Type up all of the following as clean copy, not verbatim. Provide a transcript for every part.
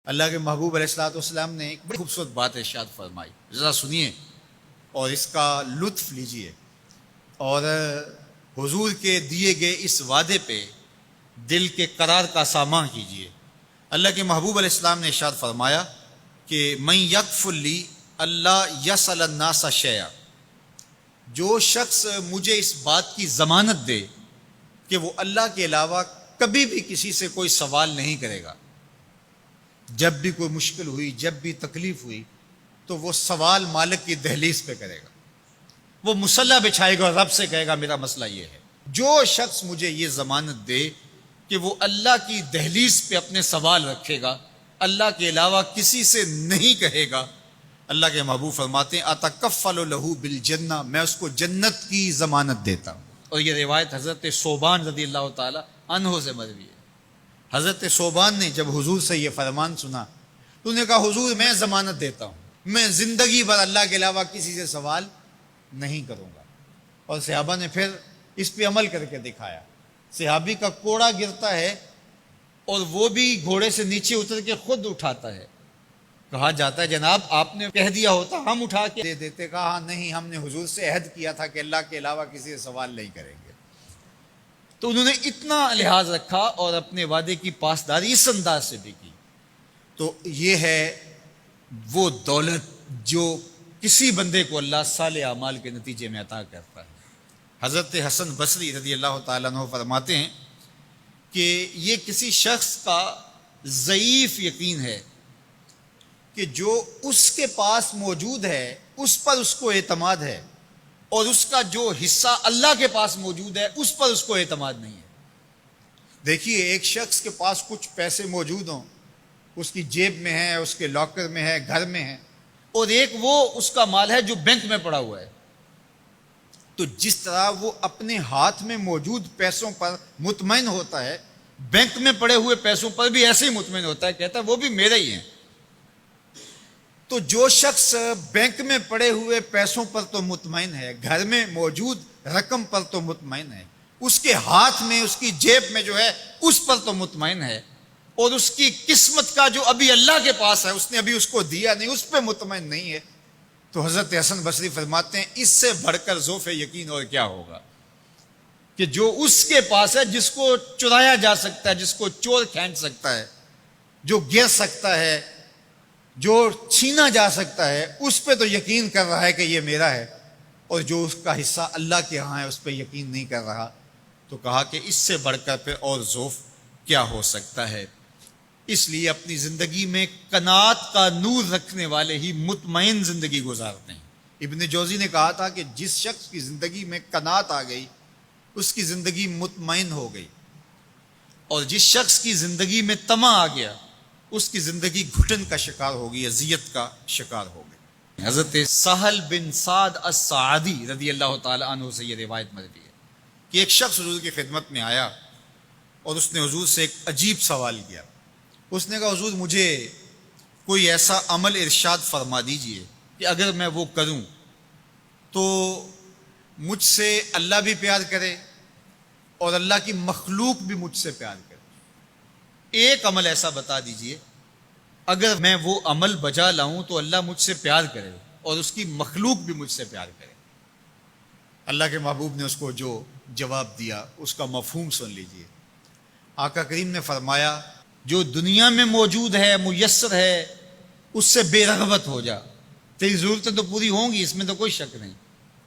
اللہ کے محبوب علیہ الصلوۃ والسلام نے ایک بڑی خوبصورت بات ارشاد فرمائی، ذرا سنیے اور اس کا لطف لیجئے اور حضور کے دیے گئے اس وعدے پہ دل کے قرار کا سامان کیجئے۔ اللہ کے محبوب علیہ السلام نے ارشاد فرمایا کہ من یکفل لی اللہ یسأل الناس شیئا، جو شخص مجھے اس بات کی ضمانت دے کہ وہ اللہ کے علاوہ کبھی بھی کسی سے کوئی سوال نہیں کرے گا، جب بھی کوئی مشکل ہوئی، جب بھی تکلیف ہوئی تو وہ سوال مالک کی دہلیز پہ کرے گا، وہ مصلی بچھائے گا اور رب سے کہے گا میرا مسئلہ یہ ہے۔ جو شخص مجھے یہ ضمانت دے کہ وہ اللہ کی دہلیز پہ اپنے سوال رکھے گا، اللہ کے علاوہ کسی سے نہیں کہے گا، اللہ کے محبوب فرماتے ہیں اتکفل لہ بالجنہ، میں اس کو جنت کی ضمانت دیتا ہوں۔ اور یہ روایت حضرت ثوبان رضی اللہ تعالی عنہ سے مروی ہے۔ حضرت ثوبان نے جب حضور سے یہ فرمان سنا تو انہوں نے کہا حضور میں ضمانت دیتا ہوں، میں زندگی بھر اللہ کے علاوہ کسی سے سوال نہیں کروں گا۔ اور صحابہ نے پھر اس پہ عمل کر کے دکھایا۔ صحابی کا کوڑا گرتا ہے اور وہ بھی گھوڑے سے نیچے اتر کے خود اٹھاتا ہے، کہا جاتا ہے جناب آپ نے کہہ دیا ہوتا ہم اٹھا کے دے دیتے، کہا ہاں نہیں، ہم نے حضور سے عہد کیا تھا کہ اللہ کے علاوہ کسی سے سوال نہیں کریں گے۔ تو انہوں نے اتنا لحاظ رکھا اور اپنے وعدے کی پاسداری اس انداز سے بھی کی۔ تو یہ ہے وہ دولت جو کسی بندے کو اللہ صالح اعمال کے نتیجے میں عطا کرتا ہے۔ حضرت حسن بصری رضی اللہ تعالیٰ عنہ فرماتے ہیں کہ یہ کسی شخص کا ضعیف یقین ہے کہ جو اس کے پاس موجود ہے اس پر اس کو اعتماد ہے، اور اس کا جو حصہ اللہ کے پاس موجود ہے اس پر اس کو اعتماد نہیں ہے۔ دیکھیے ایک شخص کے پاس کچھ پیسے موجود ہوں، اس کی جیب میں ہے، اس کے لاکر میں ہے، گھر میں ہے، اور ایک وہ اس کا مال ہے جو بینک میں پڑا ہوا ہے، تو جس طرح وہ اپنے ہاتھ میں موجود پیسوں پر مطمئن ہوتا ہے، بینک میں پڑے ہوئے پیسوں پر بھی ایسے ہی مطمئن ہوتا ہے، کہتا ہے وہ بھی میرے ہی ہیں۔ تو جو شخص بینک میں پڑے ہوئے پیسوں پر تو مطمئن ہے، گھر میں موجود رقم پر تو مطمئن ہے، اس کے ہاتھ میں اس کی جیب میں جو ہے اس پر تو مطمئن ہے، اور اس کی قسمت کا جو ابھی اللہ کے پاس ہے اس نے ابھی اس کو دیا نہیں، اس پہ مطمئن نہیں ہے، تو حضرت حسن بصری فرماتے ہیں اس سے بڑھ کر ذوف یقین اور کیا ہوگا کہ جو اس کے پاس ہے، جس کو چرایا جا سکتا ہے، جس کو چور کھینچ سکتا ہے، جو گر سکتا ہے، جو چھینا جا سکتا ہے، اس پہ تو یقین کر رہا ہے کہ یہ میرا ہے، اور جو اس کا حصہ اللہ کے ہاں ہے اس پہ یقین نہیں کر رہا، تو کہا کہ اس سے بڑھ کر پھر اور ذوف کیا ہو سکتا ہے۔ اس لیے اپنی زندگی میں قناعت کا نور رکھنے والے ہی مطمئن زندگی گزارتے ہیں۔ ابن جوزی نے کہا تھا کہ جس شخص کی زندگی میں قناعت آ گئی اس کی زندگی مطمئن ہو گئی، اور جس شخص کی زندگی میں طمع آ گیا اس کی زندگی گھٹن کا شکار ہوگی، اذیت کا شکار ہوگی۔ حضرت سہل بن سعد الساعدی رضی اللہ تعالی عنہ سے یہ روایت مروی ہے کہ ایک شخص حضور کی خدمت میں آیا اور اس نے حضور سے ایک عجیب سوال کیا۔ اس نے کہا حضور مجھے کوئی ایسا عمل ارشاد فرما دیجئے کہ اگر میں وہ کروں تو مجھ سے اللہ بھی پیار کرے اور اللہ کی مخلوق بھی مجھ سے پیار کرے، ایک عمل ایسا بتا دیجئے اگر میں وہ عمل بجا لاؤں تو اللہ مجھ سے پیار کرے اور اس کی مخلوق بھی مجھ سے پیار کرے۔ اللہ کے محبوب نے اس کو جو جواب دیا اس کا مفہوم سن لیجئے۔ آقا کریم نے فرمایا جو دنیا میں موجود ہے، میسر ہے، اس سے بے رغبت ہو جا، تیری ضرورتیں تو پوری ہوں گی، اس میں تو کوئی شک نہیں،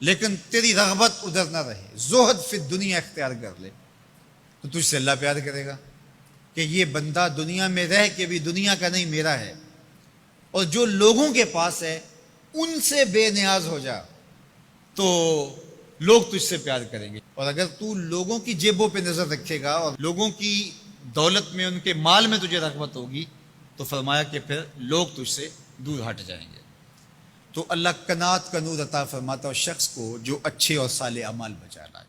لیکن تیری رغبت ادھر نہ رہے، زہد فی الدنیا اختیار کر لے، تو تجھ سے اللہ پیار کرے گا کہ یہ بندہ دنیا میں رہ کے بھی دنیا کا نہیں میرا ہے، اور جو لوگوں کے پاس ہے ان سے بے نیاز ہو جا تو لوگ تجھ سے پیار کریں گے، اور اگر تو لوگوں کی جیبوں پہ نظر رکھے گا اور لوگوں کی دولت میں، ان کے مال میں تجھے رغبت ہوگی تو فرمایا کہ پھر لوگ تجھ سے دور ہٹ جائیں گے۔ تو اللہ قناعت کا نور عطا فرماتا ہے شخص کو جو اچھے اور صالح اعمال بجا لائے۔